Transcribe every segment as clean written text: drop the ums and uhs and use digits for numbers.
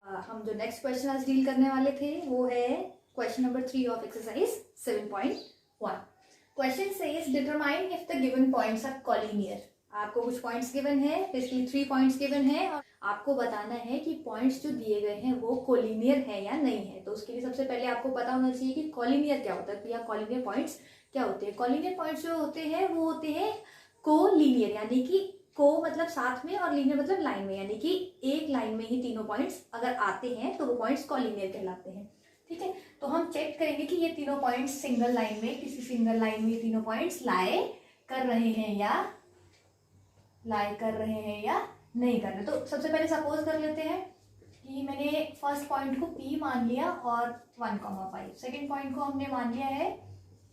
हम जो next question आज डील करने वाले थे वो है question number 3 of exercise 7.1। Question says determine if the given points are collinear. आपको कुछ पॉइंट्स गिवन है, बेसिकली 3 पॉइंट्स गिवन है और आपको बताना है कि पॉइंट्स जो दिए गए हैं वो कोलिनियर है या नहीं है। तो उसके लिए सबसे पहले आपको पता होना चाहिए कि कॉलिनियर क्या होता है या कॉलिनियर पॉइंट्स क्या होते हैं। कॉलिनियर पॉइंट्स जो होते हैं वो होते हैं कोलिनियर, यानी कि को मतलब साथ में और लीनियर मतलब लाइन में, यानी कि एक लाइन में ही तीनों पॉइंट्स अगर आते हैं तो वो पॉइंट्स कॉलिनियर कहलाते हैं। ठीक है, तो हम चेक करेंगे कि ये तीनों पॉइंट्स सिंगल लाइन में, किसी सिंगल लाइन में तीनों पॉइंट्स लाए कर रहे हैं या नहीं कर रहे। तो सबसे पहले सपोज कर लेते हैं कि मैंने फर्स्ट पॉइंट को P मान लिया और 1,5, सेकेंड पॉइंट को हमने मान लिया है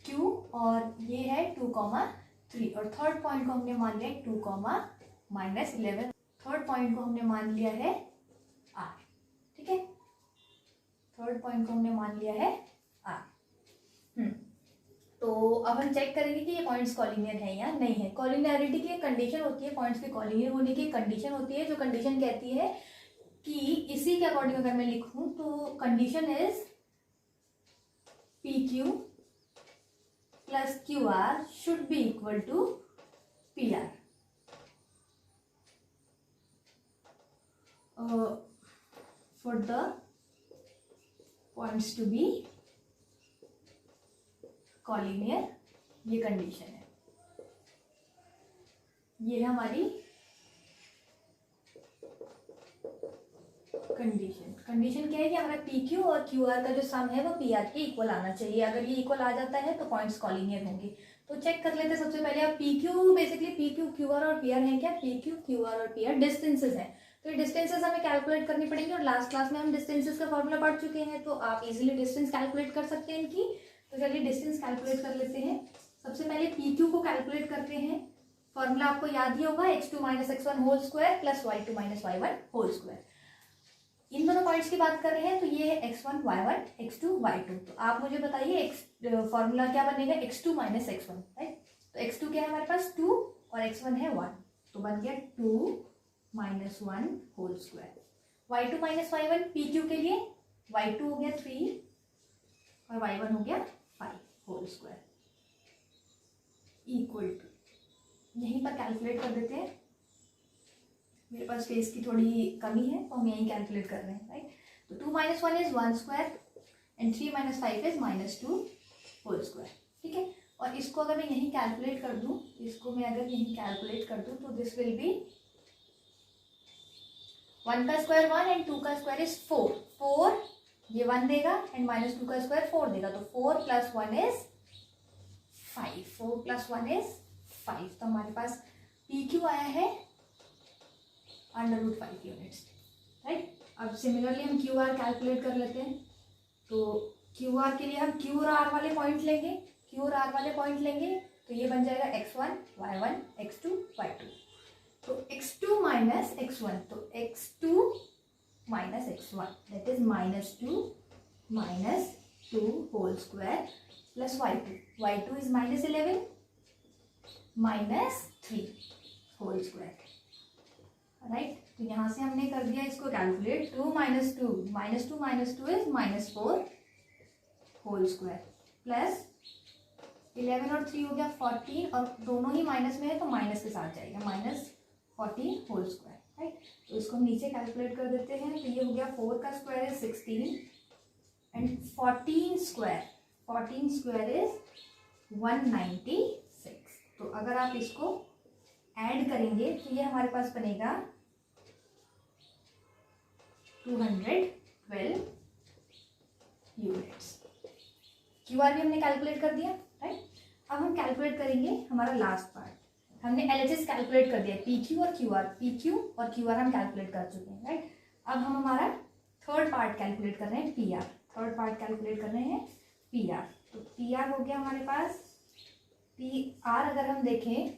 Q और ये है 2,3 और थर्ड पॉइंट को हमने मान लिया है 2,-11, थर्ड पॉइंट को हमने मान लिया है R। ठीक है, थर्ड पॉइंट को हमने मान लिया है R। तो अब हम चेक करेंगे कि ये पॉइंट्स कॉलिनियर है या नहीं है। कॉलिनियरिटी की एक कंडीशन होती है, पॉइंट्स के कॉलिनियर होने की कंडीशन होती है, जो कंडीशन कहती है कि इसी के अकॉर्डिंग अगर मैं लिखूं तो condition is PQ plus QR should be equal to PR for the points to be collinear. ये कंडीशन है, ये है हमारी कंडीशन क्या है कि हमारा PQ और QR का जो सम है वो PR के इक्वल आना चाहिए। अगर ये इक्वल आ जाता है तो पॉइंट्स कॉलिनियर होंगे। तो चेक कर लेते हैं सबसे पहले। अब PQ बेसिकली PQ QR और PR है क्या? PQ QR और PR डिस्टेंसेस हैं, तो ये डिस्टेंसेस हमें कैलकुलेट करनी पड़ेंगे और लास्ट क्लास में हम डिस्टेंसेस का फॉर्मूला पढ़ चुके हैं, तो आप इजीली डिस्टेंस कैलकुलेट कर सकते हैं इनकी। तो चलिए डिस्टेंस कैलकुलेट कर लेते हैं। सबसे पहले PQ को कैलकुलेट करते हैं। फॉर्मूला आपको याद ही होगा, x2 - x1 whole square plus y2 - y1 whole square. इन दोनों पॉइंट्स की बात कर रहे हैं तो ये है x1 y1 x2 y2। तो आप मुझे बताइए फॉर्मूला क्या बनेगा? x2 - x1, right. तो x2 क्या है हमारे पास? 2 और x1 है 1, तो बन गया 2 - 1 whole square. y2 - y1 PQ के लिए y2 हो गया 3 और y1 हो गया 5 होल स्क्वायर इक्वल टू, यहीं पर कैलकुलेट कर देते हैं। मेरे पास स्पेस की थोड़ी कमी है तो हम यहीं कैलकुलेट कर रहे हैं, राइट। तो 2 - 1 is 1 square and 3 - 5 is -2 whole square. ठीक है, और इसको अगर मैं यहीं कैलकुलेट कर दूं, तो दिस विल बी 1 का स्क्वायर 1 एंड 2 का स्क्वायर इज 4, ये 1 देगा एंड -2 का स्क्वायर 4 देगा, तो 4 + 1 इज 5, 4 + 1 इज 5। तो हमारे पास PQ आया है √5 यूनिट्स, राइट। अब सिमिलरली हम QR कैलकुलेट कर लेते हैं। तो QR के लिए हम Q और R वाले पॉइंट लेंगे, तो ये बन जाएगा x1 y1 x2 y2। तो x2 - x1, तो x2 - x1 that is -2 whole square plus y2 is -11 -3 whole square, right. तो यहाँ से हमने कर दिया इसको calculate. 2 - 2 is -4 whole square plus 11 और 3 हो गया 14, और दोनों ही माइनस में है तो माइनस के साथ जाएगा, -14 होल स्क्वायर, राइट। तो इसको हम नीचे कैलकुलेट कर देते हैं। तो ये हो गया 4 का square is 16 and 14 square is 196। तो अगर आप इसको ऐड करेंगे तो ये हमारे पास बनेगा 212 यूनिट्स। QR भी हमने कैलकुलेट कर दिया, राइट। अब हम कैलकुलेट करेंगे हमारा लास्ट पार्ट। हमने LHS कैलकुलेट कर दिया, PQ और QR हम कैलकुलेट कर चुके हैं, राइट। अब हम हमारा थर्ड पार्ट कैलकुलेट कर रहे हैं, PR। तो PR हो गया हमारे पास, PR अगर हम देखें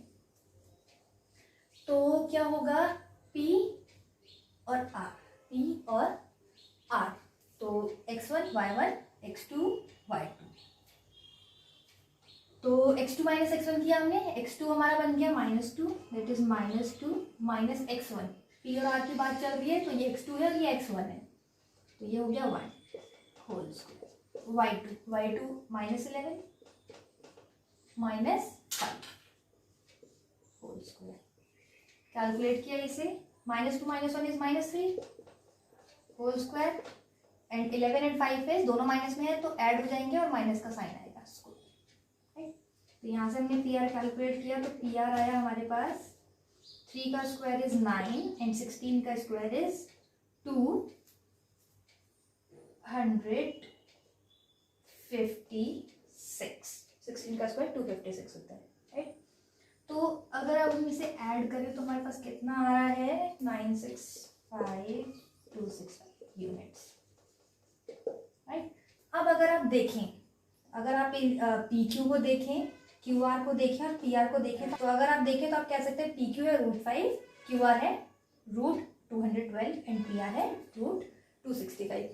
तो क्या होगा? P और R, तो x1 y1 x2 y2। तो x2 - x1 किया हमने, x2 हमारा बन गया -2 दैट इज -2 - x1। P और R की बात चल रही है तो ये x2 है और ये x1 है। तो ये हो गया 1 whole square, y2 -11 -5 whole square. Calculate किया इसे, -2 - 1 is -3 whole square and 11 and 5 है, दोनों माइनस में है तो ऐड हो जाएंगे और माइनस का साइन आएगा स्क्वायर। तो यहाँ से हमने पी आर कैलकुलेट किया, तो पी आर आया हमारे पास 3 का स्क्वायर इज 9 एंड 16 का स्क्वायर इज 256। 16 का स्क्वायर 256 होता है, राइट। तो अगर अब हम इसे ऐड करें तो हमारे पास कितना आ रहा है, 965,265 यूनिट्स, राइट। अब अगर आप देखें, अगर आप पी क्यू को देखें, क्यू आर को देखें और पी आर को देखें, तो अगर आप देखें तो आप कह सकते हैं पी क्यू है √5, क्यू आर है √212 एंड पी आर है √265।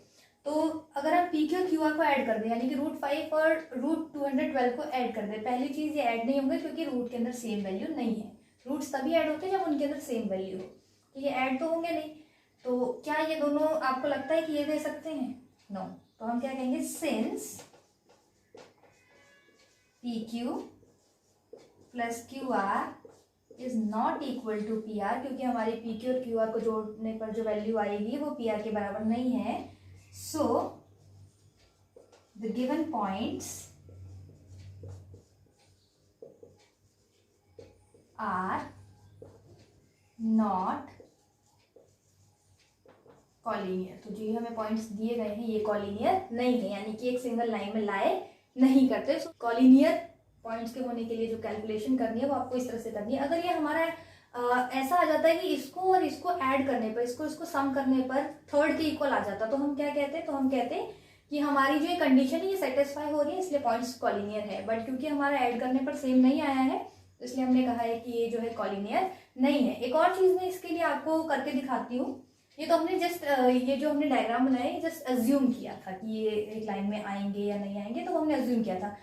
तो अगर आप पी क्यू और क्यू आर को ऐड कर दें, यानी कि √5 और √212 को ऐड कर दें, पहली चीज़ ये ऐड नहीं होंगे क्योंकि रूट के अंदर सेम वैल्यू नहीं है। रूट्स तभी ऐड होते हैं जब उनके अंदर सेम वैल्यू हो, तो ये ऐड तो होंगे नहीं। तो क्या ये दोनों आपको लगता है कि ये दे सकते हैं? नो। तो हम क्या कहेंगे, since P Q plus Q R is not equal to P R, क्योंकि हमारी पी क्यू और क्यू आर को जोड़ने पर जो वैल्यू आएगी वो पी आर के बराबर नहीं है। So the given points are not collinear. तो जो हमें पॉइंट्स दिए गए हैं ये कॉलिनियर नहीं है, यानी कि एक सिंगल लाइन में लाए नहीं करते। सो कॉलिनियर पॉइंट्स के होने के लिए जो कैलकुलेशन करनी है वो आपको इस तरह से करनी है। अगर ये हमारा ऐसा आ जाता है कि इसको और इसको ऐड करने पर, इसको सम करने पर थर्ड के इक्वल आ जाता, तो हम क्या कहते हैं, तो हम कहते हैं कि हमारी जो ये कंडीशन है ये सेटिस्फाई हो रही है, इसलिए पॉइंट्स कॉलिनियर है। बट क्योंकि हमारा ऐड करने पर सेम नहीं आया है, तो इसलिए हमने कहा है कि ये जो है कॉलिनियर नहीं है। एक और चीज़ मैं इसके लिए आपको करके दिखाती हूँ। ये तो हमने जस्ट ये जो हमने डायग्राम बनाया जस्ट अज्यूम किया था कि ये एक लाइन में आएंगे या नहीं आएंगे, तो हमने अज्यूम किया था।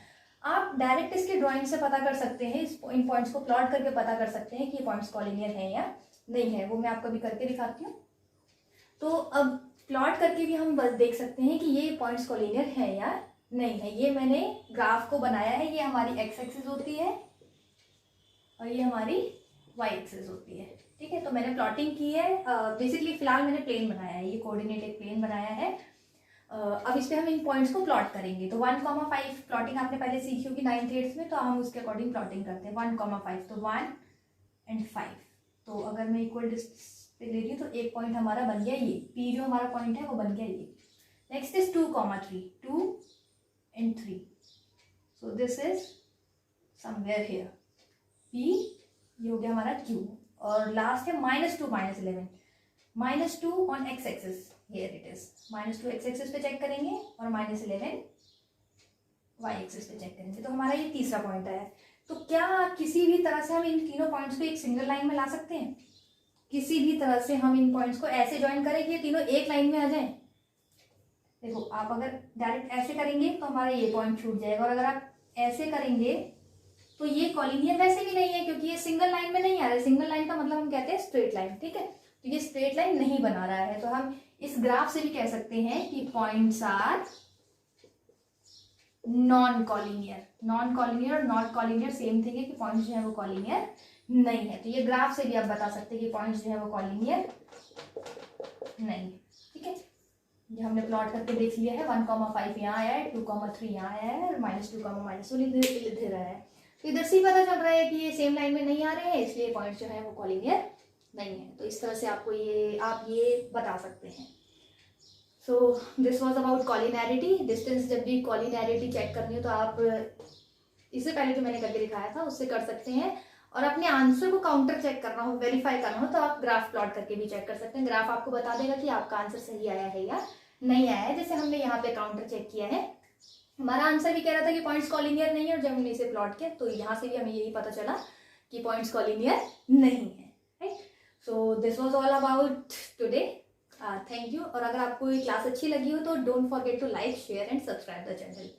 आप डायरेक्ट इसकी ड्राइंग से पता कर सकते हैं, इन पॉइंट्स को प्लॉट करके पता कर सकते हैं कि ये पॉइंट्स कॉलिनियर हैं या नहीं है। वो मैं आपको भी करके दिखाती हूँ। तो अब प्लॉट करके भी हम बस देख सकते हैं कि ये पॉइंट्स कॉलिनियर है या नहीं है। ये मैंने ग्राफ को बनाया है, ये हमारी एक्स एक्सिस होती है और ये हमारी वाई एक्सिस होती है, ठीक है। तो मैंने प्लॉटिंग की है, बेसिकली फिलहाल मैंने प्लेन बनाया है, ये कोऑर्डिनेट एक प्लेन बनाया है। अब इस पे हम इन पॉइंट्स को प्लॉट करेंगे। तो 1,5 प्लॉटिंग आपने पहले सीखी होगी 9th 8th में, तो हम उसके अकॉर्डिंग प्लॉटिंग करते हैं। 1,5 तो 1 और 5। तो अगर मैं इक्वल डिस्टेंस पे ले रही हूँ तो एक पॉइंट हमारा बन गया ये, पी जो हमारा पॉइंट है वो बन गया ये। नेक्स्ट इज 2,3, 2 और 3। So this is somewhere here, P ये हो गया हमारा क्यू। और लास्ट है -2 -11, -2 on x axis, here it is. -2 x axis पे चेक करेंगे और -11 वाई एक्सिस पे चेक करेंगे। तो हमारा ये तीसरा पॉइंट आया। तो क्या किसी भी तरह से हम इन तीनों पॉइंट्स को एक सिंगल लाइन में ला सकते हैं? किसी भी तरह से हम इन पॉइंट्स को ऐसे ज्वाइन करें कि ये तीनों एक लाइन में आ जाए। देखो, आप अगर डायरेक्ट ऐसे करेंगे तो हमारा ये पॉइंट छूट जाएगा, और अगर आप ऐसे करेंगे तो ये कॉलिनियर वैसे भी नहीं है, क्योंकि ये सिंगल लाइन में नहीं आ रहा है। सिंगल लाइन का मतलब हम कहते हैं स्ट्रेट लाइन, ठीक है। तो ये स्ट्रेट लाइन नहीं बना रहा है। तो हम इस ग्राफ से भी कह सकते हैं कि points are non collinear. Non collinear और नॉट कॉलिनियर सेम थिंग है कि पॉइंट्स जो है वो कॉलिनियर नहीं है। तो ये ग्राफ से भी आप बता सकते हैं कि पॉइंट्स जो है वो कॉलिनियर नहीं है, ठीक है। ये हमने प्लॉट करके देख लिया है। 1,5 यहाँ आया है, 2,3 यहाँ आया है और -2, -2 इधर आया है। तो इधर से ही पता चल रहा है कि ये सेम लाइन में नहीं आ रहे हैं, इसलिए पॉइंट जो है वो कॉलिनियर नहीं है। तो इस तरह से आपको आप ये बता सकते हैं। So this was about collinearity. Distance जब भी कॉलिनैरिटी चेक करनी हो तो आप इससे पहले जो मैंने करके दिखाया था उससे कर सकते हैं। और अपने आंसर को काउंटर चेक करना हो, वेरीफाई करना हो, तो आप ग्राफ प्लॉट करके भी चेक कर सकते हैं। ग्राफ आपको बता देगा कि आपका आंसर सही आया है या नहीं आया है। जैसे हमने यहाँ पे काउंटर चेक किया है, हमारा आंसर भी कह रहा था कि पॉइंट्स कॉलिनियर नहीं है, और जब हमने इसे प्लॉट किया तो यहाँ से भी हमें यही पता चला कि पॉइंट्स कॉलिनियर नहीं है, right. So this was all about today. Thank you. और अगर आपको ये क्लास अच्छी लगी हो तो don't forget to like, share and subscribe the channel.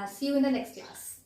See you in the next class.